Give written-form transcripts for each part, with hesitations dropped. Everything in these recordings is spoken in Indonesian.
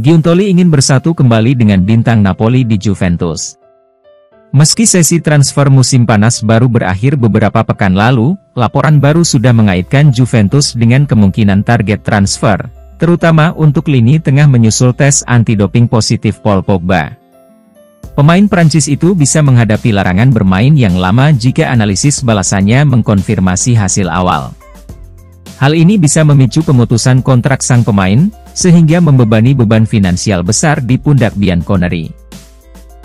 Giuntoli ingin bersatu kembali dengan bintang Napoli di Juventus. Meski sesi transfer musim panas baru berakhir beberapa pekan lalu, laporan baru sudah mengaitkan Juventus dengan kemungkinan target transfer, terutama untuk lini tengah menyusul tes anti-doping positif Paul Pogba. Pemain Prancis itu bisa menghadapi larangan bermain yang lama jika analisis balasannya mengkonfirmasi hasil awal. Hal ini bisa memicu pemutusan kontrak sang pemain, sehingga membebani beban finansial besar di pundak Bianconeri.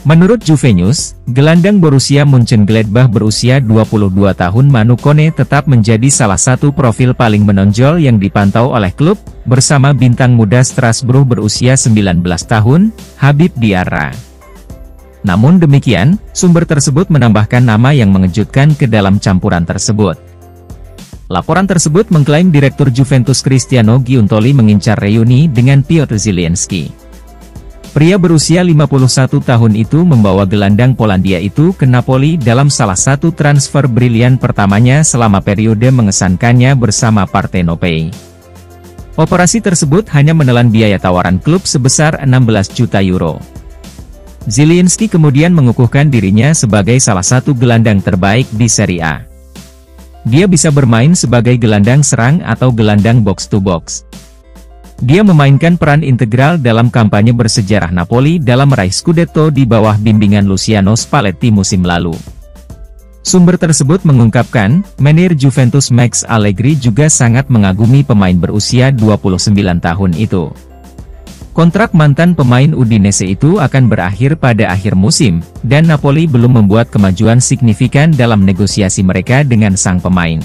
Menurut Juve News, gelandang Borussia Mönchengladbach berusia 22 tahun Manu Kone tetap menjadi salah satu profil paling menonjol yang dipantau oleh klub, bersama bintang muda Strasbourg berusia 19 tahun, Habib Diarra. Namun demikian, sumber tersebut menambahkan nama yang mengejutkan ke dalam campuran tersebut. Laporan tersebut mengklaim Direktur Juventus Cristiano Giuntoli mengincar reuni dengan Piotr Zielinski. Pria berusia 51 tahun itu membawa gelandang Polandia itu ke Napoli dalam salah satu transfer brilian pertamanya selama periode mengesankannya bersama Partenopei. Operasi tersebut hanya menelan biaya tawaran klub sebesar 16 juta euro. Zielinski kemudian mengukuhkan dirinya sebagai salah satu gelandang terbaik di Serie A. Dia bisa bermain sebagai gelandang serang atau gelandang box-to-box. Dia memainkan peran integral dalam kampanye bersejarah Napoli dalam meraih Scudetto di bawah bimbingan Luciano Spalletti musim lalu. Sumber tersebut mengungkapkan, manajer Juventus Max Allegri juga sangat mengagumi pemain berusia 29 tahun itu. Kontrak mantan pemain Udinese itu akan berakhir pada akhir musim, dan Napoli belum membuat kemajuan signifikan dalam negosiasi mereka dengan sang pemain.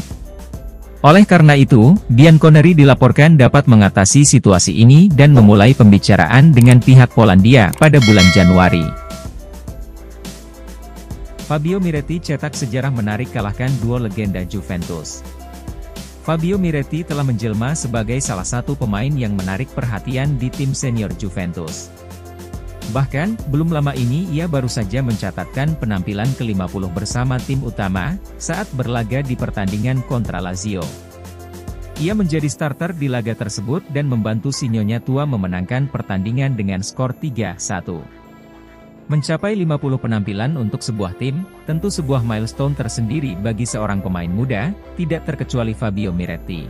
Oleh karena itu, Bianconeri dilaporkan dapat mengatasi situasi ini dan memulai pembicaraan dengan pihak Polandia pada bulan Januari. Fabio Miretti cetak sejarah menarik kalahkan duo legenda Juventus. Fabio Miretti telah menjelma sebagai salah satu pemain yang menarik perhatian di tim senior Juventus. Bahkan, belum lama ini ia baru saja mencatatkan penampilan ke-50 bersama tim utama, saat berlaga di pertandingan kontra Lazio. Ia menjadi starter di laga tersebut dan membantu Sinyonya tua memenangkan pertandingan dengan skor 3-1. Mencapai 50 penampilan untuk sebuah tim, tentu sebuah milestone tersendiri bagi seorang pemain muda, tidak terkecuali Fabio Miretti.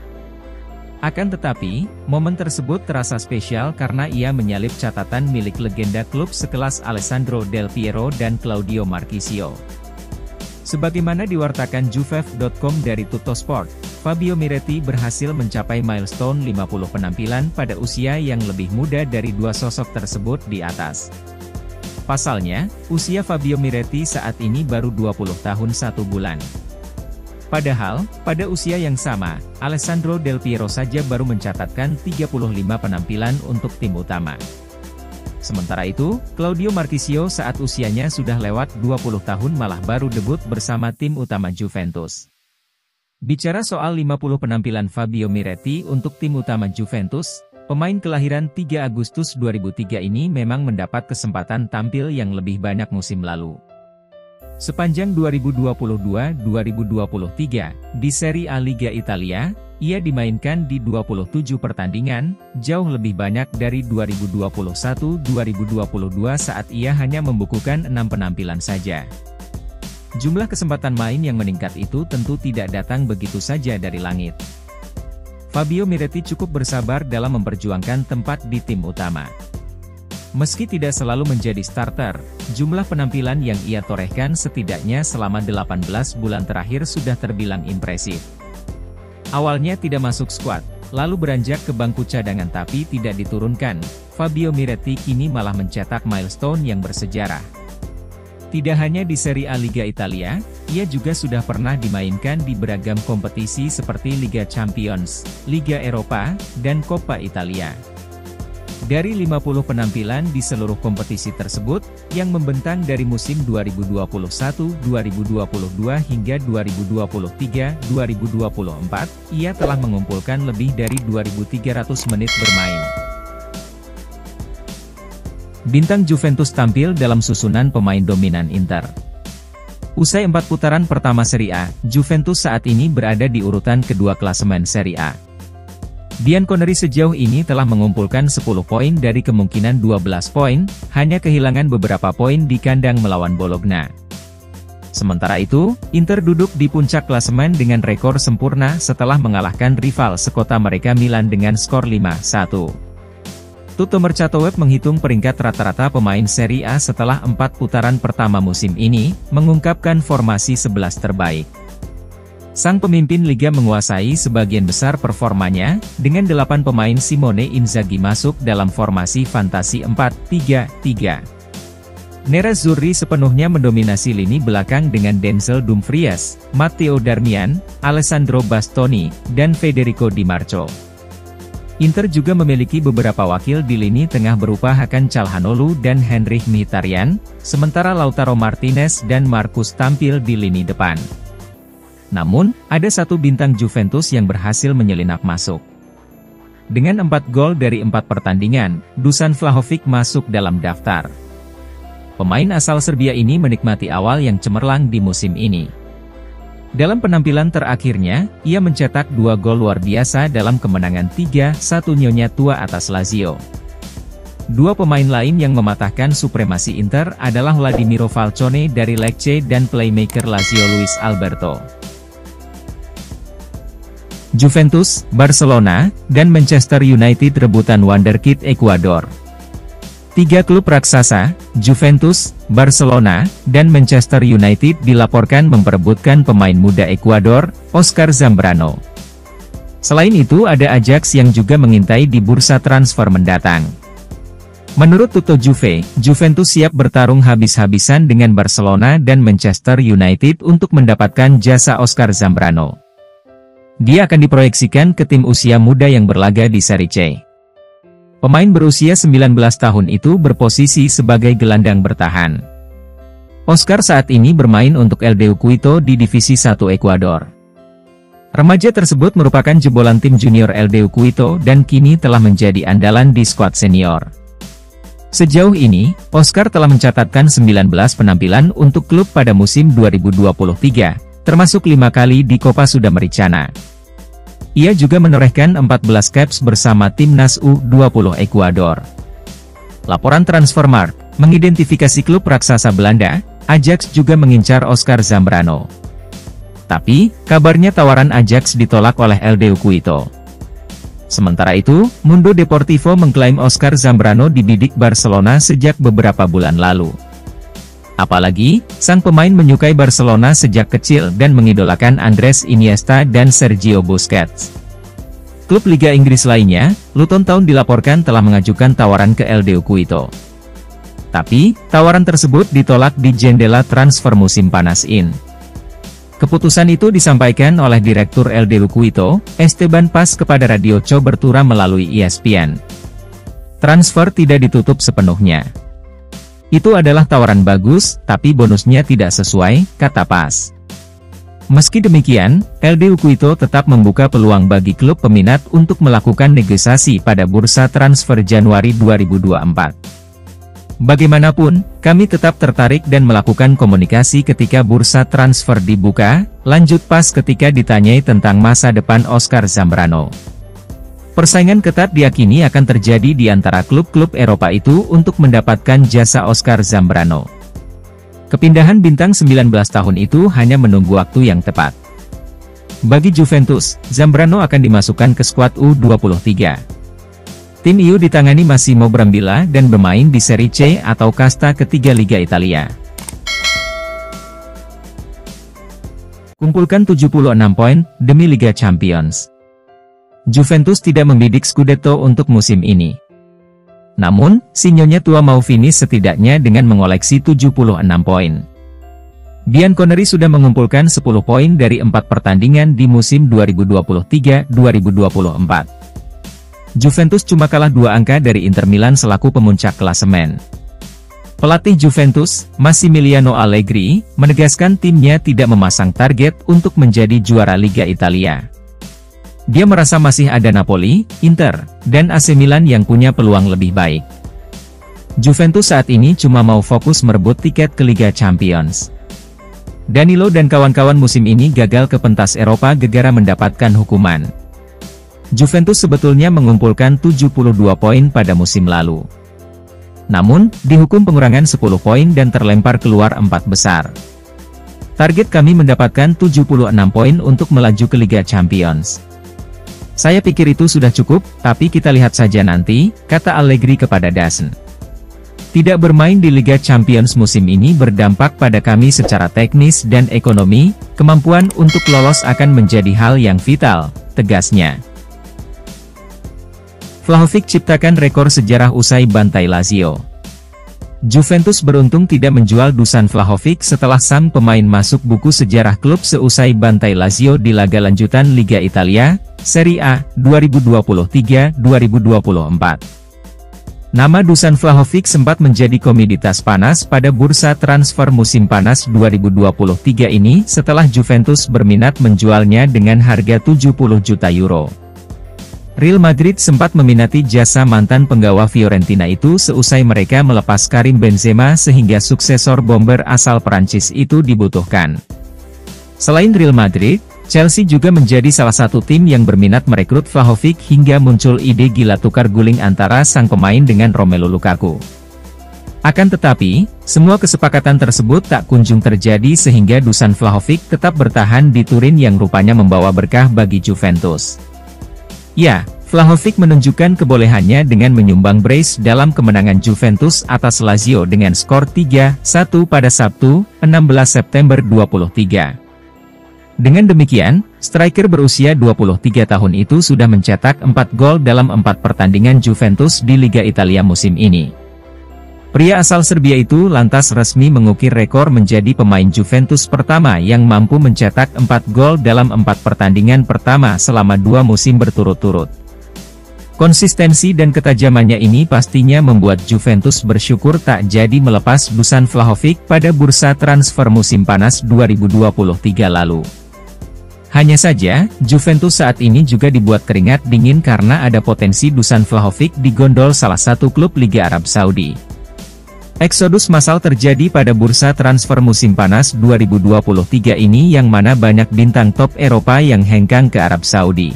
Akan tetapi, momen tersebut terasa spesial karena ia menyalip catatan milik legenda klub sekelas Alessandro Del Piero dan Claudio Marchisio. Sebagaimana diwartakan Juve.com dari Tuttosport, Fabio Miretti berhasil mencapai milestone 50 penampilan pada usia yang lebih muda dari dua sosok tersebut di atas. Pasalnya, usia Fabio Miretti saat ini baru 20 tahun 1 bulan. Padahal, pada usia yang sama, Alessandro Del Piero saja baru mencatatkan 35 penampilan untuk tim utama. Sementara itu, Claudio Marchisio saat usianya sudah lewat 20 tahun malah baru debut bersama tim utama Juventus. Bicara soal 50 penampilan Fabio Miretti untuk tim utama Juventus, pemain kelahiran 3 Agustus 2003 ini memang mendapat kesempatan tampil yang lebih banyak musim lalu. Sepanjang 2022-2023, di Serie A Liga Italia, ia dimainkan di 27 pertandingan, jauh lebih banyak dari 2021-2022 saat ia hanya membukukan 6 penampilan saja. Jumlah kesempatan main yang meningkat itu tentu tidak datang begitu saja dari langit. Fabio Miretti cukup bersabar dalam memperjuangkan tempat di tim utama. Meski tidak selalu menjadi starter, jumlah penampilan yang ia torehkan setidaknya selama 18 bulan terakhir sudah terbilang impresif. Awalnya tidak masuk skuad, lalu beranjak ke bangku cadangan tapi tidak diturunkan, Fabio Miretti kini malah mencetak milestone yang bersejarah. Tidak hanya di Serie A Liga Italia, ia juga sudah pernah dimainkan di beragam kompetisi seperti Liga Champions, Liga Eropa, dan Coppa Italia. Dari 50 penampilan di seluruh kompetisi tersebut, yang membentang dari musim 2021-2022 hingga 2023-2024, ia telah mengumpulkan lebih dari 2.300 menit bermain. Bintang Juventus tampil dalam susunan pemain dominan Inter. Usai 4 putaran pertama Serie A, Juventus saat ini berada di urutan kedua klasemen Serie A. Bianconeri sejauh ini telah mengumpulkan 10 poin dari kemungkinan 12 poin, hanya kehilangan beberapa poin di kandang melawan Bologna. Sementara itu, Inter duduk di puncak klasemen dengan rekor sempurna setelah mengalahkan rival sekota mereka Milan dengan skor 5-1. Tutto Mercatoweb menghitung peringkat rata-rata pemain Serie A setelah 4 putaran pertama musim ini, mengungkapkan formasi 11 terbaik. Sang pemimpin liga menguasai sebagian besar performanya, dengan 8 pemain Simone Inzaghi masuk dalam formasi fantasi 4-3-3. Nerazzurri sepenuhnya mendominasi lini belakang dengan Denzel Dumfries, Matteo Darmian, Alessandro Bastoni, dan Federico Di Marco. Inter juga memiliki beberapa wakil di lini tengah berupa Hakan Calhanoglu dan Henrikh Mkhitaryan, sementara Lautaro Martinez dan Marcus tampil di lini depan. Namun, ada satu bintang Juventus yang berhasil menyelinap masuk. Dengan 4 gol dari 4 pertandingan, Dusan Vlahovic masuk dalam daftar. Pemain asal Serbia ini menikmati awal yang cemerlang di musim ini. Dalam penampilan terakhirnya, ia mencetak 2 gol luar biasa dalam kemenangan 3-1 Nyonya Tua atas Lazio. 2 pemain lain yang mematahkan supremasi Inter adalah Vladimiro Falcone dari Lecce dan playmaker Lazio Luis Alberto. Juventus, Barcelona, dan Manchester United rebutan wonderkid Ekuador. 3 klub raksasa, Juventus, Barcelona, dan Manchester United dilaporkan memperebutkan pemain muda Ekuador, Oscar Zambrano. Selain itu ada Ajax yang juga mengintai di bursa transfer mendatang. Menurut Tutto Juve, Juventus siap bertarung habis-habisan dengan Barcelona dan Manchester United untuk mendapatkan jasa Oscar Zambrano. Dia akan diproyeksikan ke tim usia muda yang berlaga di Serie C. Pemain berusia 19 tahun itu berposisi sebagai gelandang bertahan. Oscar saat ini bermain untuk LDU Quito di Divisi 1 Ekuador. Remaja tersebut merupakan jebolan tim junior LDU Quito dan kini telah menjadi andalan di skuad senior. Sejauh ini, Oscar telah mencatatkan 19 penampilan untuk klub pada musim 2023, termasuk 5 kali di Copa Sudamericana. Ia juga menorehkan 14 caps bersama timnas U20 Ekuador. Laporan Transfermarkt mengidentifikasi klub raksasa Belanda, Ajax juga mengincar Oscar Zambrano. Tapi, kabarnya tawaran Ajax ditolak oleh LDU Quito. Sementara itu, Mundo Deportivo mengklaim Oscar Zambrano dibidik Barcelona sejak beberapa bulan lalu. Apalagi, sang pemain menyukai Barcelona sejak kecil dan mengidolakan Andres Iniesta dan Sergio Busquets. Klub Liga Inggris lainnya, Luton Town dilaporkan telah mengajukan tawaran ke LDU Quito. Tapi, tawaran tersebut ditolak di jendela transfer musim panas ini. Keputusan itu disampaikan oleh Direktur LDU Quito, Esteban Paz kepada Radio Cobertura melalui ESPN. Transfer tidak ditutup sepenuhnya. Itu adalah tawaran bagus, tapi bonusnya tidak sesuai, kata Paz. Meski demikian, LDU Quito tetap membuka peluang bagi klub peminat untuk melakukan negosiasi pada bursa transfer Januari 2024. Bagaimanapun, kami tetap tertarik dan melakukan komunikasi ketika bursa transfer dibuka, lanjut Paz ketika ditanyai tentang masa depan Oscar Zambrano. Persaingan ketat diyakini akan terjadi di antara klub-klub Eropa itu untuk mendapatkan jasa Oscar Zambrano. Kepindahan bintang 19 tahun itu hanya menunggu waktu yang tepat. Bagi Juventus, Zambrano akan dimasukkan ke skuad U23. Tim itu ditangani Massimo Brambilla dan bermain di Serie C atau kasta ketiga Liga Italia. Kumpulkan 76 poin demi Liga Champions. Juventus tidak membidik Scudetto untuk musim ini. Namun, si Nyonya Tua mau finish setidaknya dengan mengoleksi 76 poin. Bianconeri sudah mengumpulkan 10 poin dari 4 pertandingan di musim 2023-2024. Juventus cuma kalah 2 angka dari Inter Milan selaku pemuncak klasemen. Pelatih Juventus, Massimiliano Allegri, menegaskan timnya tidak memasang target untuk menjadi juara Liga Italia. Dia merasa masih ada Napoli, Inter, dan AC Milan yang punya peluang lebih baik. Juventus saat ini cuma mau fokus merebut tiket ke Liga Champions. Danilo dan kawan-kawan musim ini gagal ke pentas Eropa gara-gara mendapatkan hukuman. Juventus sebetulnya mengumpulkan 72 poin pada musim lalu. Namun, dihukum pengurangan 10 poin dan terlempar keluar 4 besar. Target kami mendapatkan 76 poin untuk melaju ke Liga Champions. Saya pikir itu sudah cukup, tapi kita lihat saja nanti, kata Allegri kepada DAZN. Tidak bermain di Liga Champions musim ini berdampak pada kami secara teknis dan ekonomi, kemampuan untuk lolos akan menjadi hal yang vital, tegasnya. Vlahovic ciptakan rekor sejarah usai bantai Lazio. Juventus beruntung tidak menjual Dusan Vlahovic setelah sang pemain masuk buku sejarah klub seusai bantai Lazio di laga lanjutan Liga Italia, Serie A, 2023-2024. Nama Dusan Vlahovic sempat menjadi komoditas panas pada bursa transfer musim panas 2023 ini setelah Juventus berminat menjualnya dengan harga 70 juta euro. Real Madrid sempat meminati jasa mantan penggawa Fiorentina itu seusai mereka melepas Karim Benzema sehingga suksesor bomber asal Perancis itu dibutuhkan. Selain Real Madrid, Chelsea juga menjadi salah satu tim yang berminat merekrut Vlahovic hingga muncul ide gila tukar guling antara sang pemain dengan Romelu Lukaku. Akan tetapi, semua kesepakatan tersebut tak kunjung terjadi sehingga Dusan Vlahovic tetap bertahan di Turin yang rupanya membawa berkah bagi Juventus. Ya, Vlahovic menunjukkan kebolehannya dengan menyumbang brace dalam kemenangan Juventus atas Lazio dengan skor 3-1 pada Sabtu, 16 September 2023. Dengan demikian, striker berusia 23 tahun itu sudah mencetak 4 gol dalam 4 pertandingan Juventus di Liga Italia musim ini. Pria asal Serbia itu lantas resmi mengukir rekor menjadi pemain Juventus pertama yang mampu mencetak 4 gol dalam 4 pertandingan pertama selama 2 musim berturut-turut. Konsistensi dan ketajamannya ini pastinya membuat Juventus bersyukur tak jadi melepas Dusan Vlahovic pada bursa transfer musim panas 2023 lalu. Hanya saja, Juventus saat ini juga dibuat keringat dingin karena ada potensi Dusan Vlahovic digondol salah satu klub Liga Arab Saudi. Eksodus massal terjadi pada bursa transfer musim panas 2023 ini yang mana banyak bintang top Eropa yang hengkang ke Arab Saudi.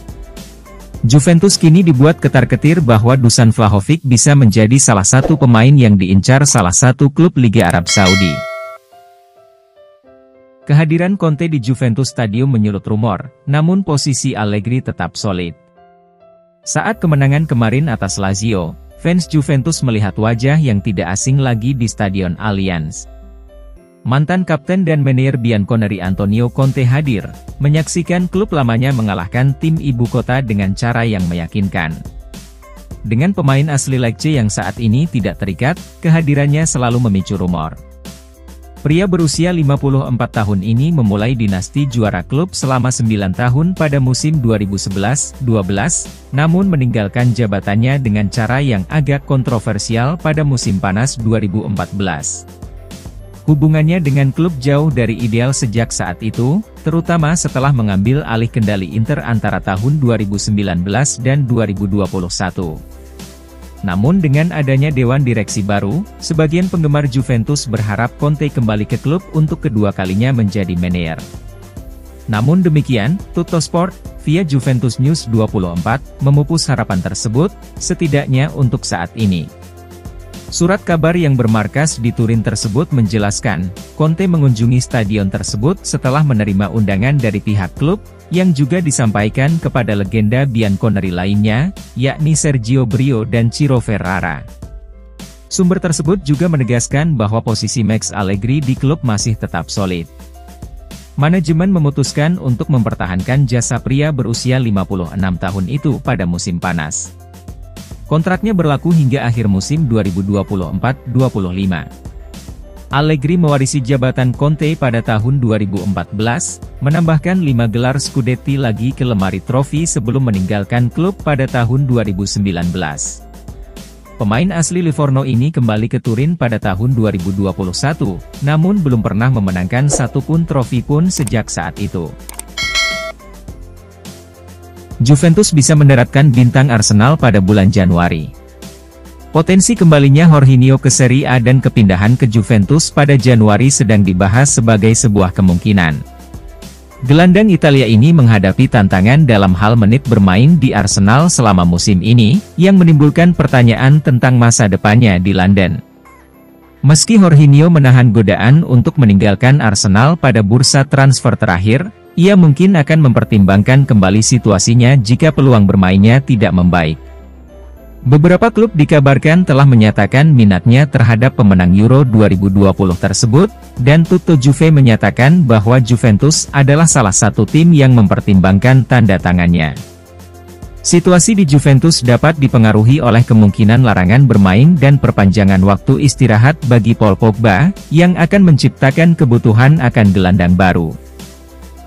Juventus kini dibuat ketar-ketir bahwa Dusan Vlahovic bisa menjadi salah satu pemain yang diincar salah satu klub Liga Arab Saudi. Kehadiran Conte di Juventus Stadium menyulut rumor, namun posisi Allegri tetap solid. Saat kemenangan kemarin atas Lazio, fans Juventus melihat wajah yang tidak asing lagi di Stadion Allianz. Mantan kapten dan manajer Bianconeri Antonio Conte hadir, menyaksikan klub lamanya mengalahkan tim ibu kota dengan cara yang meyakinkan. Dengan pemain asli Lecce yang saat ini tidak terikat, kehadirannya selalu memicu rumor. Pria berusia 54 tahun ini memulai dinasti juara klub selama 9 tahun pada musim 2011-12, namun meninggalkan jabatannya dengan cara yang agak kontroversial pada musim panas 2014. Hubungannya dengan klub jauh dari ideal sejak saat itu, terutama setelah mengambil alih kendali Inter antara tahun 2019 dan 2021. Namun dengan adanya dewan direksi baru, sebagian penggemar Juventus berharap Conte kembali ke klub untuk kedua kalinya menjadi manajer. Namun demikian, Tuttosport, via Juventus News 24, memupus harapan tersebut, setidaknya untuk saat ini. Surat kabar yang bermarkas di Turin tersebut menjelaskan, Conte mengunjungi stadion tersebut setelah menerima undangan dari pihak klub, yang juga disampaikan kepada legenda Bianconeri lainnya, yakni Sergio Brio dan Ciro Ferrara. Sumber tersebut juga menegaskan bahwa posisi Max Allegri di klub masih tetap solid. Manajemen memutuskan untuk mempertahankan jasa pria berusia 56 tahun itu pada musim panas. Kontraknya berlaku hingga akhir musim 2024-25. Allegri mewarisi jabatan Conte pada tahun 2014, menambahkan 5 gelar Scudetti lagi ke lemari trofi sebelum meninggalkan klub pada tahun 2019. Pemain asli Livorno ini kembali ke Turin pada tahun 2021, namun belum pernah memenangkan satupun trofi pun sejak saat itu. Juventus bisa mendaratkan bintang Arsenal pada bulan Januari. Potensi kembalinya Jorginho ke Serie A dan kepindahan ke Juventus pada Januari sedang dibahas sebagai sebuah kemungkinan. Gelandang Italia ini menghadapi tantangan dalam hal menit bermain di Arsenal selama musim ini, yang menimbulkan pertanyaan tentang masa depannya di London. Meski Jorginho menahan godaan untuk meninggalkan Arsenal pada bursa transfer terakhir, ia mungkin akan mempertimbangkan kembali situasinya jika peluang bermainnya tidak membaik. Beberapa klub dikabarkan telah menyatakan minatnya terhadap pemenang Euro 2020 tersebut, dan Tutto Juve menyatakan bahwa Juventus adalah salah satu tim yang mempertimbangkan tanda tangannya. Situasi di Juventus dapat dipengaruhi oleh kemungkinan larangan bermain dan perpanjangan waktu istirahat bagi Paul Pogba, yang akan menciptakan kebutuhan akan gelandang baru.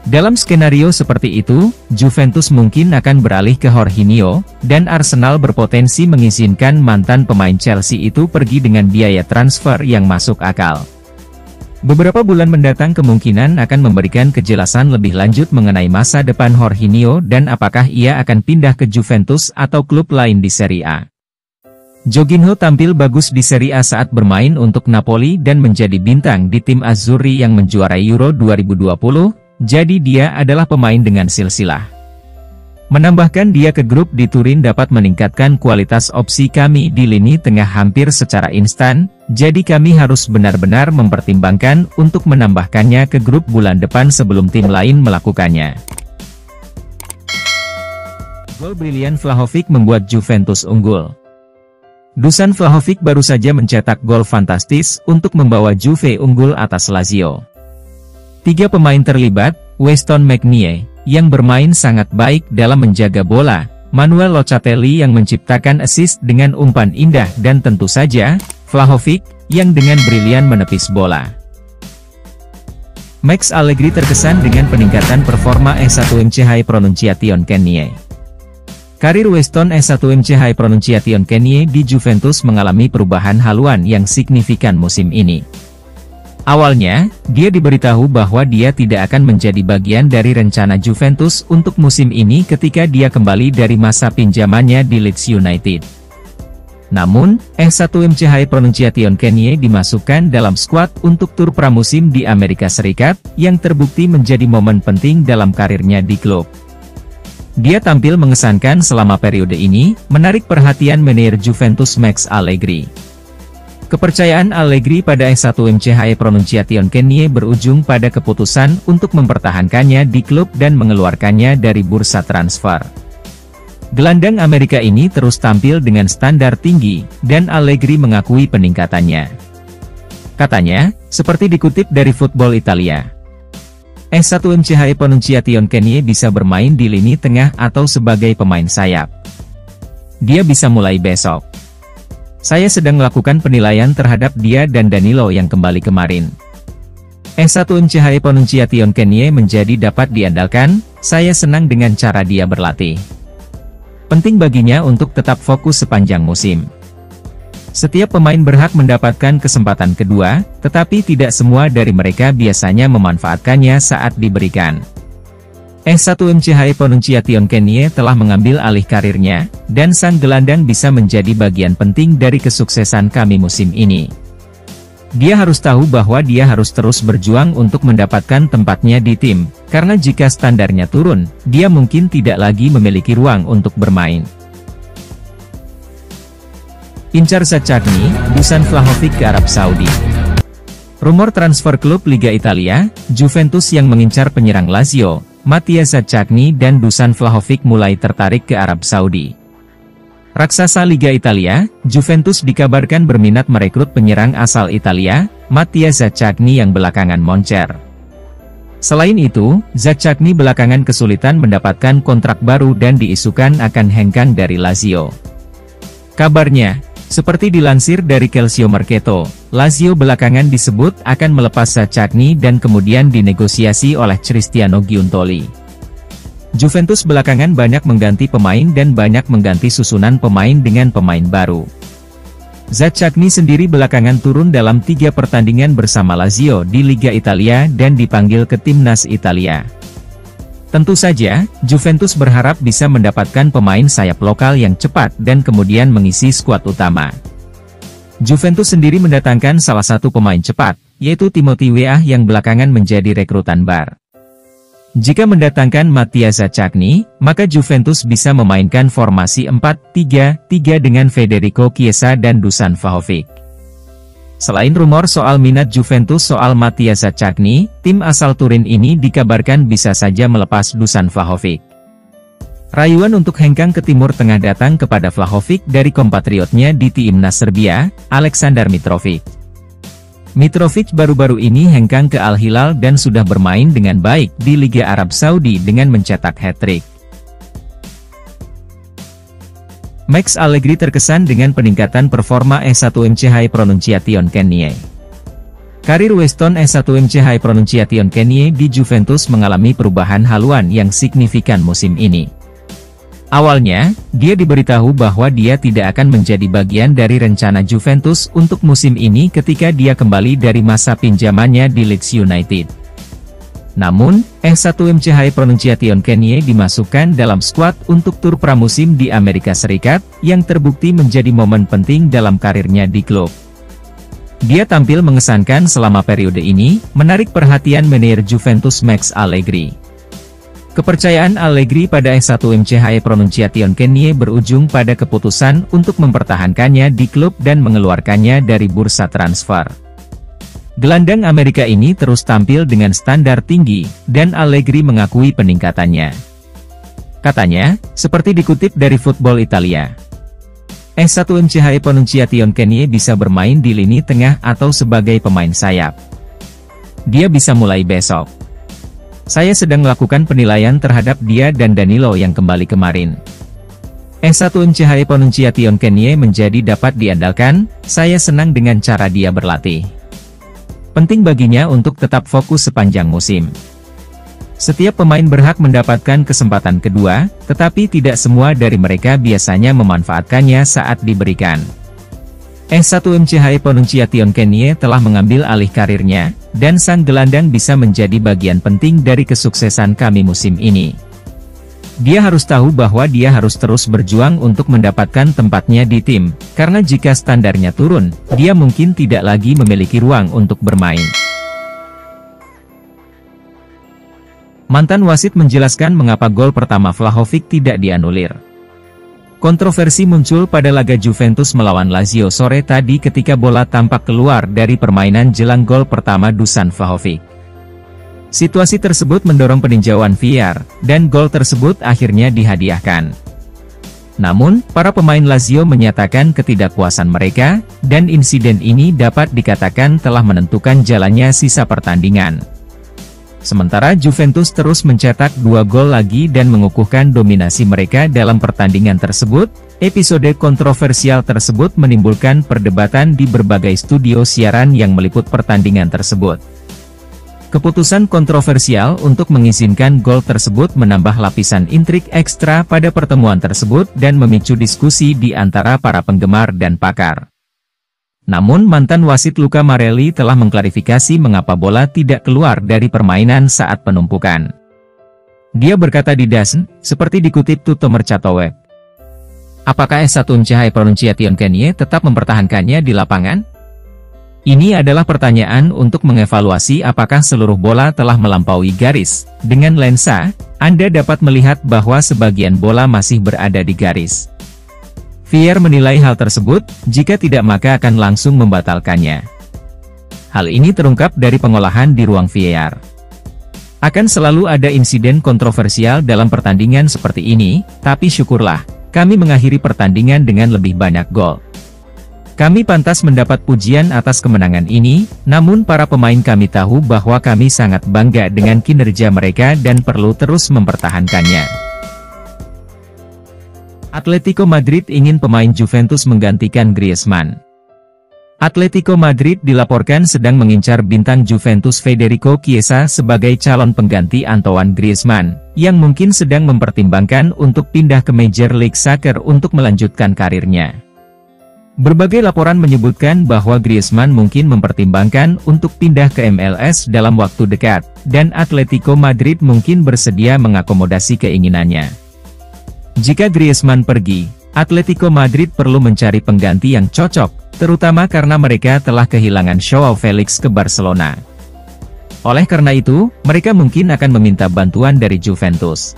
Dalam skenario seperti itu, Juventus mungkin akan beralih ke Jorginho, dan Arsenal berpotensi mengizinkan mantan pemain Chelsea itu pergi dengan biaya transfer yang masuk akal. Beberapa bulan mendatang kemungkinan akan memberikan kejelasan lebih lanjut mengenai masa depan Jorginho dan apakah ia akan pindah ke Juventus atau klub lain di Serie A. Jorginho tampil bagus di Serie A saat bermain untuk Napoli dan menjadi bintang di tim Azzurri yang menjuarai Euro 2020. Jadi dia adalah pemain dengan silsilah. Menambahkan dia ke grup di Turin dapat meningkatkan kualitas opsi kami di lini tengah hampir secara instan, jadi kami harus benar-benar mempertimbangkan untuk menambahkannya ke grup bulan depan sebelum tim lain melakukannya. Gol brilian Vlahovic membuat Juventus unggul. Dusan Vlahovic baru saja mencetak gol fantastis untuk membawa Juve unggul atas Lazio. 3 pemain terlibat, Weston McNeil, yang bermain sangat baik dalam menjaga bola, Manuel Locatelli yang menciptakan assist dengan umpan indah dan tentu saja, Vlahovic, yang dengan brilian menepis bola. Max Allegri terkesan dengan peningkatan performa S1MC High Pronunciation Kenny. Karir Weston S1MC High Pronunciation Kenny di Juventus mengalami perubahan haluan yang signifikan musim ini. Awalnya, dia diberitahu bahwa dia tidak akan menjadi bagian dari rencana Juventus untuk musim ini ketika dia kembali dari masa pinjamannya di Leeds United. Namun, S1MC High Pronunciation Kenny dimasukkan dalam skuad untuk tur pramusim di Amerika Serikat, yang terbukti menjadi momen penting dalam karirnya di klub. Dia tampil mengesankan selama periode ini, menarik perhatian manajer Juventus Max Allegri. Kepercayaan Allegri pada S1MC High Pronunciation Kenny berujung pada keputusan untuk mempertahankannya di klub dan mengeluarkannya dari bursa transfer. Gelandang Amerika ini terus tampil dengan standar tinggi, dan Allegri mengakui peningkatannya. Katanya, seperti dikutip dari Football Italia, S1MC High Pronunciation Kenny bisa bermain di lini tengah atau sebagai pemain sayap. Dia bisa mulai besok. Saya sedang melakukan penilaian terhadap dia dan Danilo yang kembali kemarin. S1MC High Pronunciation Kenny menjadi dapat diandalkan, saya senang dengan cara dia berlatih. Penting baginya untuk tetap fokus sepanjang musim. Setiap pemain berhak mendapatkan kesempatan kedua, tetapi tidak semua dari mereka biasanya memanfaatkannya saat diberikan. S1MC High Pronunciation Kenny telah mengambil alih karirnya, dan sang gelandang bisa menjadi bagian penting dari kesuksesan kami musim ini. Dia harus tahu bahwa dia harus terus berjuang untuk mendapatkan tempatnya di tim, karena jika standarnya turun, dia mungkin tidak lagi memiliki ruang untuk bermain. Incar Zaccagni, Dusan Vlahovic ke Arab Saudi. Rumor transfer klub Liga Italia, Juventus yang mengincar penyerang Lazio, Mattia Zaccagni dan Dusan Vlahovic mulai tertarik ke Arab Saudi. Raksasa Liga Italia, Juventus dikabarkan berminat merekrut penyerang asal Italia, Mattia Zaccagni yang belakangan moncer. Selain itu, Zaccagni belakangan kesulitan mendapatkan kontrak baru dan diisukan akan hengkang dari Lazio. Kabarnya, seperti dilansir dari Calcio Mercato, Lazio belakangan disebut akan melepas Zaccagni dan kemudian dinegosiasi oleh Cristiano Giuntoli. Juventus belakangan banyak mengganti pemain dan banyak mengganti susunan pemain dengan pemain baru. Zaccagni sendiri belakangan turun dalam 3 pertandingan bersama Lazio di Liga Italia dan dipanggil ke timnas Italia. Tentu saja, Juventus berharap bisa mendapatkan pemain sayap lokal yang cepat dan kemudian mengisi skuad utama. Juventus sendiri mendatangkan salah satu pemain cepat, yaitu Timothy Weah yang belakangan menjadi rekrutan Bar. Jika mendatangkan Mattia Zaccagni, maka Juventus bisa memainkan formasi 4-3-3 dengan Federico Chiesa dan Dusan Vlahovic. Selain rumor soal minat Juventus soal Mattia Zaccagni, tim asal Turin ini dikabarkan bisa saja melepas Dusan Vlahovic. Rayuan untuk hengkang ke Timur Tengah datang kepada Vlahovic dari kompatriotnya di timnas Serbia, Aleksandar Mitrovic. Mitrovic baru-baru ini hengkang ke Al Hilal dan sudah bermain dengan baik di Liga Arab Saudi dengan mencetak hat-trick. Max Allegri terkesan dengan peningkatan performa S1MC High Pronunciation Kenie. Karir Weston S1MC High Pronunciation Kenie di Juventus mengalami perubahan haluan yang signifikan musim ini. Awalnya, dia diberitahu bahwa dia tidak akan menjadi bagian dari rencana Juventus untuk musim ini ketika dia kembali dari masa pinjamannya di Leeds United. Namun, S1MC High Pronunciation Kenie dimasukkan dalam skuad untuk tur pramusim di Amerika Serikat, yang terbukti menjadi momen penting dalam karirnya di klub. Dia tampil mengesankan selama periode ini, menarik perhatian manajer Juventus Max Allegri. Kepercayaan Allegri pada S1MC High Pronunciation Kenie berujung pada keputusan untuk mempertahankannya di klub dan mengeluarkannya dari bursa transfer. Gelandang Amerika ini terus tampil dengan standar tinggi, dan Allegri mengakui peningkatannya. Katanya, seperti dikutip dari Football Italia, S1MC High Pronunciation Kenie bisa bermain di lini tengah atau sebagai pemain sayap. Dia bisa mulai besok. Saya sedang melakukan penilaian terhadap dia dan Danilo yang kembali kemarin. S1MC High Pronunciation Kenie menjadi dapat diandalkan, saya senang dengan cara dia berlatih. Penting baginya untuk tetap fokus sepanjang musim. Setiap pemain berhak mendapatkan kesempatan kedua, tetapi tidak semua dari mereka biasanya memanfaatkannya saat diberikan. S1MC High Pronunciation Kenie telah mengambil alih karirnya, dan sang gelandang bisa menjadi bagian penting dari kesuksesan kami musim ini. Dia harus tahu bahwa dia harus terus berjuang untuk mendapatkan tempatnya di tim, karena jika standarnya turun, dia mungkin tidak lagi memiliki ruang untuk bermain. Mantan wasit menjelaskan mengapa gol pertama Vlahovic tidak dianulir. Kontroversi muncul pada laga Juventus melawan Lazio sore tadi ketika bola tampak keluar dari permainan jelang gol pertama Dusan Vlahovic. Situasi tersebut mendorong peninjauan VAR, dan gol tersebut akhirnya dihadiahkan. Namun, para pemain Lazio menyatakan ketidakpuasan mereka, dan insiden ini dapat dikatakan telah menentukan jalannya sisa pertandingan. Sementara Juventus terus mencetak 2 gol lagi dan mengukuhkan dominasi mereka dalam pertandingan tersebut. Episode kontroversial tersebut menimbulkan perdebatan di berbagai studio siaran yang meliput pertandingan tersebut. Keputusan kontroversial untuk mengizinkan gol tersebut menambah lapisan intrik ekstra pada pertemuan tersebut dan memicu diskusi di antara para penggemar dan pakar. Namun mantan wasit Luca Marelli telah mengklarifikasi mengapa bola tidak keluar dari permainan saat penumpukan. Dia berkata di DAZN, seperti dikutip Tutto Mercato Web. Apakah S1MC High Pronunciation Kenie tetap mempertahankannya di lapangan? Ini adalah pertanyaan untuk mengevaluasi apakah seluruh bola telah melampaui garis. Dengan lensa, Anda dapat melihat bahwa sebagian bola masih berada di garis. VAR menilai hal tersebut, jika tidak maka akan langsung membatalkannya. Hal ini terungkap dari pengolahan di ruang VAR. Akan selalu ada insiden kontroversial dalam pertandingan seperti ini, tapi syukurlah, kami mengakhiri pertandingan dengan lebih banyak gol. Kami pantas mendapat pujian atas kemenangan ini, namun para pemain kami tahu bahwa kami sangat bangga dengan kinerja mereka dan perlu terus mempertahankannya. Atletico Madrid ingin pemain Juventus menggantikan Griezmann. Atletico Madrid dilaporkan sedang mengincar bintang Juventus Federico Chiesa sebagai calon pengganti Antoine Griezmann, yang mungkin sedang mempertimbangkan untuk pindah ke Major League Soccer untuk melanjutkan karirnya. Berbagai laporan menyebutkan bahwa Griezmann mungkin mempertimbangkan untuk pindah ke MLS dalam waktu dekat, dan Atletico Madrid mungkin bersedia mengakomodasi keinginannya. Jika Griezmann pergi, Atletico Madrid perlu mencari pengganti yang cocok, terutama karena mereka telah kehilangan Joao Felix ke Barcelona. Oleh karena itu, mereka mungkin akan meminta bantuan dari Juventus.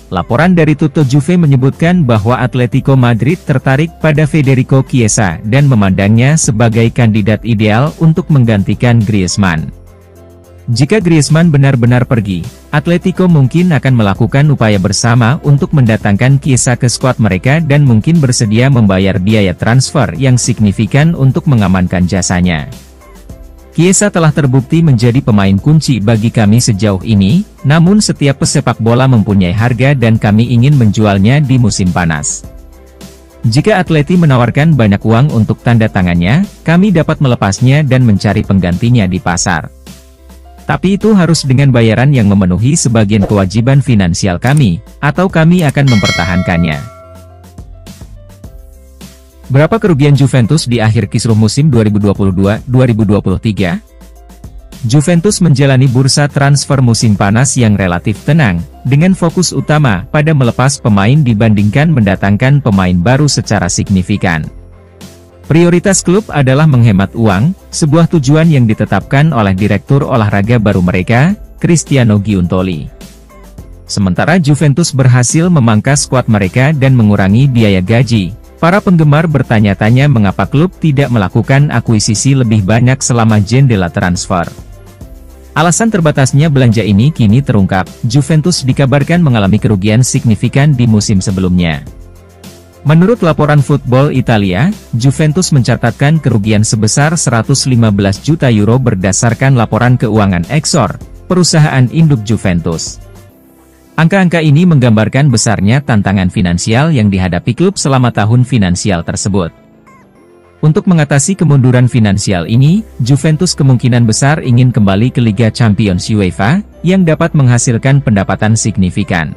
Laporan dari Tutto Juve menyebutkan bahwa Atletico Madrid tertarik pada Federico Chiesa dan memandangnya sebagai kandidat ideal untuk menggantikan Griezmann. Jika Griezmann benar-benar pergi, Atletico mungkin akan melakukan upaya bersama untuk mendatangkan Chiesa ke skuad mereka dan mungkin bersedia membayar biaya transfer yang signifikan untuk mengamankan jasanya. Chiesa telah terbukti menjadi pemain kunci bagi kami sejauh ini, namun setiap pesepak bola mempunyai harga dan kami ingin menjualnya di musim panas. Jika Atleti menawarkan banyak uang untuk tanda tangannya, kami dapat melepasnya dan mencari penggantinya di pasar. Tapi itu harus dengan bayaran yang memenuhi sebagian kewajiban finansial kami, atau kami akan mempertahankannya. Berapa kerugian Juventus di akhir kisruh musim 2022-2023? Juventus menjalani bursa transfer musim panas yang relatif tenang, dengan fokus utama pada melepas pemain dibandingkan mendatangkan pemain baru secara signifikan. Prioritas klub adalah menghemat uang, sebuah tujuan yang ditetapkan oleh direktur olahraga baru mereka, Cristiano Giuntoli. Sementara Juventus berhasil memangkas skuad mereka dan mengurangi biaya gaji. Para penggemar bertanya-tanya mengapa klub tidak melakukan akuisisi lebih banyak selama jendela transfer. Alasan terbatasnya belanja ini kini terungkap, Juventus dikabarkan mengalami kerugian signifikan di musim sebelumnya. Menurut laporan Football Italia, Juventus mencatatkan kerugian sebesar 115 juta euro berdasarkan laporan keuangan Exor, perusahaan induk Juventus. Angka-angka ini menggambarkan besarnya tantangan finansial yang dihadapi klub selama tahun finansial tersebut. Untuk mengatasi kemunduran finansial ini, Juventus kemungkinan besar ingin kembali ke Liga Champions UEFA, yang dapat menghasilkan pendapatan signifikan.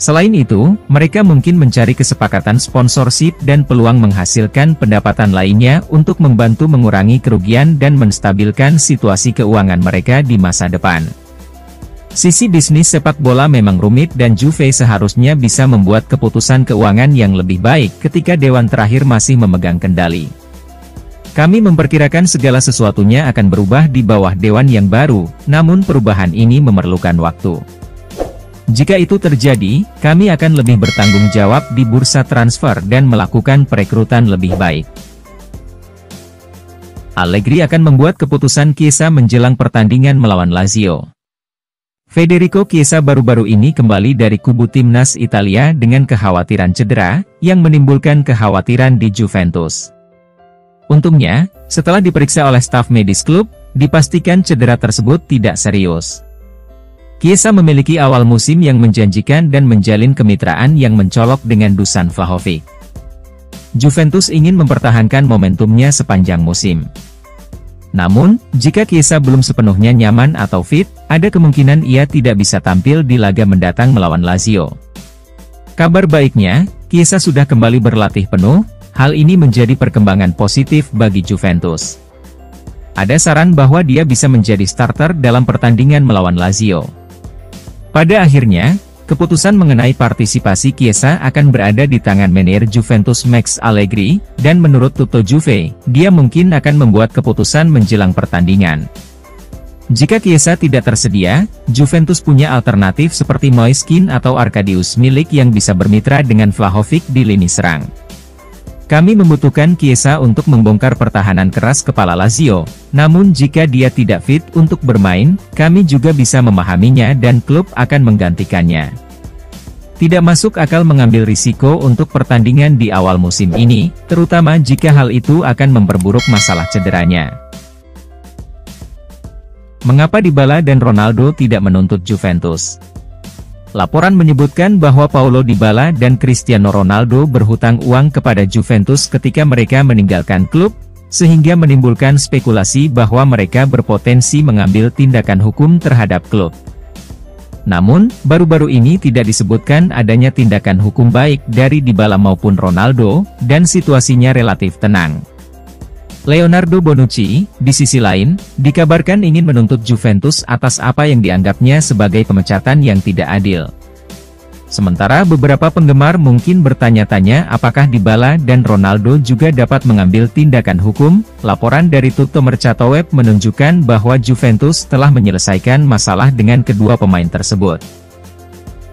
Selain itu, mereka mungkin mencari kesepakatan sponsorship dan peluang menghasilkan pendapatan lainnya untuk membantu mengurangi kerugian dan menstabilkan situasi keuangan mereka di masa depan. Sisi bisnis sepak bola memang rumit dan Juve seharusnya bisa membuat keputusan keuangan yang lebih baik ketika dewan terakhir masih memegang kendali. Kami memperkirakan segala sesuatunya akan berubah di bawah dewan yang baru, namun perubahan ini memerlukan waktu. Jika itu terjadi, kami akan lebih bertanggung jawab di bursa transfer dan melakukan perekrutan lebih baik. Allegri akan membuat keputusan Chiesa menjelang pertandingan melawan Lazio. Federico Chiesa baru-baru ini kembali dari kubu timnas Italia dengan kekhawatiran cedera, yang menimbulkan kekhawatiran di Juventus. Untungnya, setelah diperiksa oleh staf medis klub, dipastikan cedera tersebut tidak serius. Chiesa memiliki awal musim yang menjanjikan dan menjalin kemitraan yang mencolok dengan Dusan Vlahovic. Juventus ingin mempertahankan momentumnya sepanjang musim. Namun, jika Chiesa belum sepenuhnya nyaman atau fit, ada kemungkinan ia tidak bisa tampil di laga mendatang melawan Lazio. Kabar baiknya, Chiesa sudah kembali berlatih penuh, hal ini menjadi perkembangan positif bagi Juventus. Ada saran bahwa dia bisa menjadi starter dalam pertandingan melawan Lazio. Pada akhirnya, keputusan mengenai partisipasi Chiesa akan berada di tangan manajer Juventus Max Allegri, dan menurut Tutto Juve, dia mungkin akan membuat keputusan menjelang pertandingan. Jika Chiesa tidak tersedia, Juventus punya alternatif seperti Moiskin atau Arkadiusz Milik yang bisa bermitra dengan Vlahovic di lini serang. Kami membutuhkan Chiesa untuk membongkar pertahanan keras kepala Lazio, namun jika dia tidak fit untuk bermain, kami juga bisa memahaminya dan klub akan menggantikannya. Tidak masuk akal mengambil risiko untuk pertandingan di awal musim ini, terutama jika hal itu akan memperburuk masalah cederanya. Mengapa Dybala dan Ronaldo tidak menuntut Juventus? Laporan menyebutkan bahwa Paulo Dybala dan Cristiano Ronaldo berhutang uang kepada Juventus ketika mereka meninggalkan klub, sehingga menimbulkan spekulasi bahwa mereka berpotensi mengambil tindakan hukum terhadap klub. Namun, baru-baru ini tidak disebutkan adanya tindakan hukum baik dari Dybala maupun Ronaldo, dan situasinya relatif tenang. Leonardo Bonucci, di sisi lain, dikabarkan ingin menuntut Juventus atas apa yang dianggapnya sebagai pemecatan yang tidak adil. Sementara beberapa penggemar mungkin bertanya-tanya apakah Dybala dan Ronaldo juga dapat mengambil tindakan hukum. Laporan dari Tutto Mercato Web menunjukkan bahwa Juventus telah menyelesaikan masalah dengan kedua pemain tersebut.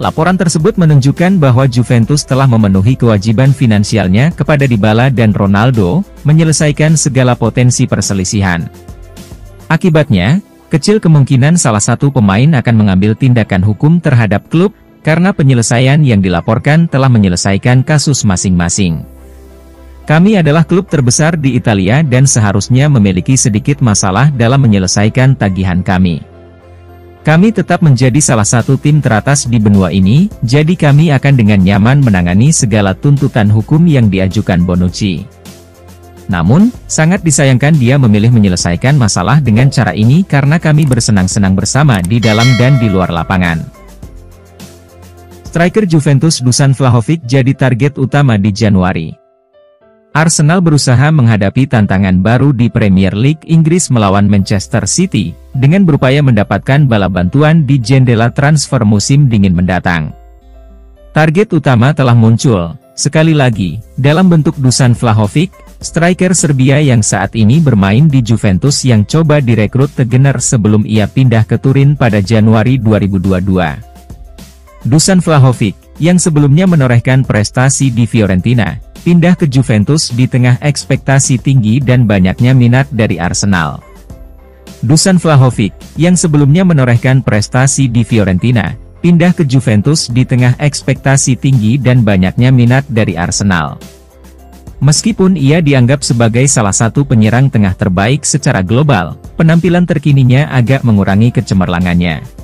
Laporan tersebut menunjukkan bahwa Juventus telah memenuhi kewajiban finansialnya kepada Dybala dan Ronaldo, menyelesaikan segala potensi perselisihan. Akibatnya, kecil kemungkinan salah satu pemain akan mengambil tindakan hukum terhadap klub, karena penyelesaian yang dilaporkan telah menyelesaikan kasus masing-masing. Kami adalah klub terbesar di Italia dan seharusnya memiliki sedikit masalah dalam menyelesaikan tagihan kami. Kami tetap menjadi salah satu tim teratas di benua ini, jadi kami akan dengan nyaman menangani segala tuntutan hukum yang diajukan Bonucci. Namun, sangat disayangkan dia memilih menyelesaikan masalah dengan cara ini karena kami bersenang-senang bersama di dalam dan di luar lapangan. Striker Juventus Dusan Vlahovic jadi target utama di Januari. Arsenal berusaha menghadapi tantangan baru di Premier League Inggris melawan Manchester City, dengan berupaya mendapatkan bala bantuan di jendela transfer musim dingin mendatang. Target utama telah muncul, sekali lagi, dalam bentuk Dusan Vlahovic, striker Serbia yang saat ini bermain di Juventus yang coba direkrut Tegener sebelum ia pindah ke Turin pada Januari 2022. Dusan Vlahovic, yang sebelumnya menorehkan prestasi di Fiorentina, pindah ke Juventus di tengah ekspektasi tinggi dan banyaknya minat dari Arsenal. Dusan Vlahovic, yang sebelumnya menorehkan prestasi di Fiorentina, pindah ke Juventus di tengah ekspektasi tinggi dan banyaknya minat dari Arsenal. Meskipun ia dianggap sebagai salah satu penyerang tengah terbaik secara global, penampilan terkininya agak mengurangi kecemerlangannya.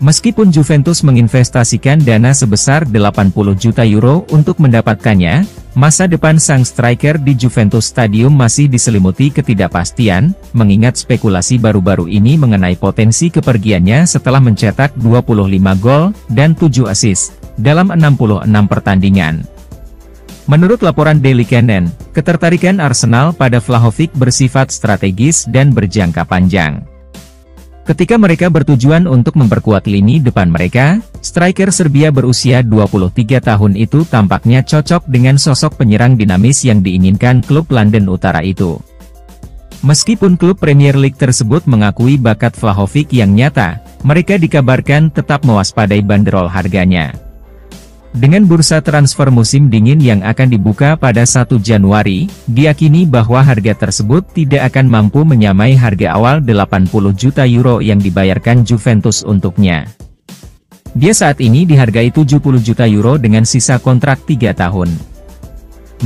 Meskipun Juventus menginvestasikan dana sebesar 80 juta euro untuk mendapatkannya, masa depan sang striker di Juventus Stadium masih diselimuti ketidakpastian, mengingat spekulasi baru-baru ini mengenai potensi kepergiannya setelah mencetak 25 gol dan 7 assist dalam 66 pertandingan. Menurut laporan Daily Canon, ketertarikan Arsenal pada Vlahovic bersifat strategis dan berjangka panjang. Ketika mereka bertujuan untuk memperkuat lini depan mereka, striker Serbia berusia 23 tahun itu tampaknya cocok dengan sosok penyerang dinamis yang diinginkan klub London Utara itu. Meskipun klub Premier League tersebut mengakui bakat Vlahovic yang nyata, mereka dikabarkan tetap mewaspadai banderol harganya. Dengan bursa transfer musim dingin yang akan dibuka pada 1 Januari, diyakini bahwa harga tersebut tidak akan mampu menyamai harga awal 80 juta euro yang dibayarkan Juventus untuknya. Dia saat ini dihargai 70 juta euro dengan sisa kontrak 3 tahun.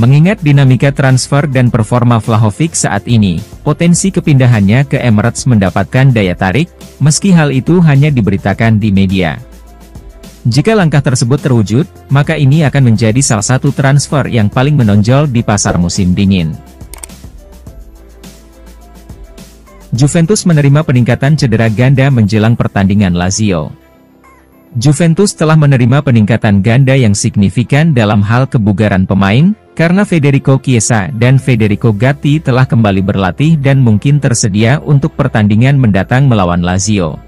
Mengingat dinamika transfer dan performa Vlahovic saat ini, potensi kepindahannya ke Emirates mendapatkan daya tarik, meski hal itu hanya diberitakan di media. Jika langkah tersebut terwujud, maka ini akan menjadi salah satu transfer yang paling menonjol di pasar musim dingin. Juventus menerima peningkatan cedera ganda menjelang pertandingan Lazio. Juventus telah menerima peningkatan ganda yang signifikan dalam hal kebugaran pemain, karena Federico Chiesa dan Federico Gatti telah kembali berlatih dan mungkin tersedia untuk pertandingan mendatang melawan Lazio.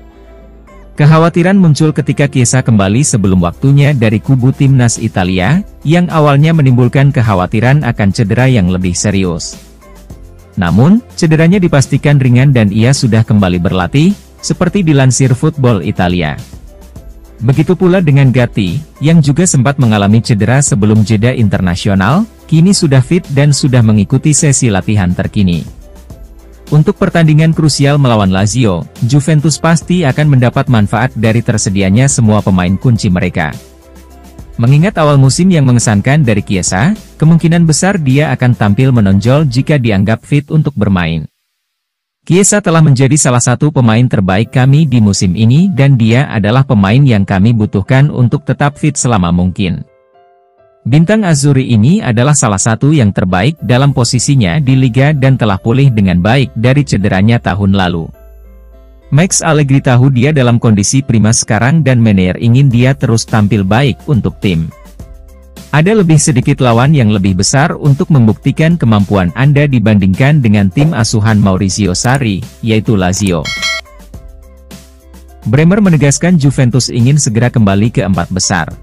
Kekhawatiran muncul ketika Chiesa kembali sebelum waktunya dari kubu timnas Italia, yang awalnya menimbulkan kekhawatiran akan cedera yang lebih serius. Namun, cederanya dipastikan ringan dan ia sudah kembali berlatih, seperti dilansir Football Italia. Begitu pula dengan Gatti, yang juga sempat mengalami cedera sebelum jeda internasional, kini sudah fit dan sudah mengikuti sesi latihan terkini. Untuk pertandingan krusial melawan Lazio, Juventus pasti akan mendapat manfaat dari tersedianya semua pemain kunci mereka. Mengingat awal musim yang mengesankan dari Chiesa, kemungkinan besar dia akan tampil menonjol jika dianggap fit untuk bermain. Chiesa telah menjadi salah satu pemain terbaik kami di musim ini dan dia adalah pemain yang kami butuhkan untuk tetap fit selama mungkin. Bintang Azzurri ini adalah salah satu yang terbaik dalam posisinya di Liga dan telah pulih dengan baik dari cederanya tahun lalu. Max Allegri tahu dia dalam kondisi prima sekarang dan Meneer ingin dia terus tampil baik untuk tim. Ada lebih sedikit lawan yang lebih besar untuk membuktikan kemampuan Anda dibandingkan dengan tim asuhan Maurizio Sarri, yaitu Lazio. Bremer menegaskan Juventus ingin segera kembali ke 4 besar.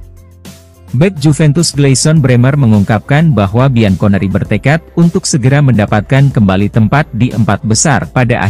Bek Juventus Gleison Bremer mengungkapkan bahwa Bianconeri bertekad untuk segera mendapatkan kembali tempat di 4 besar pada akhir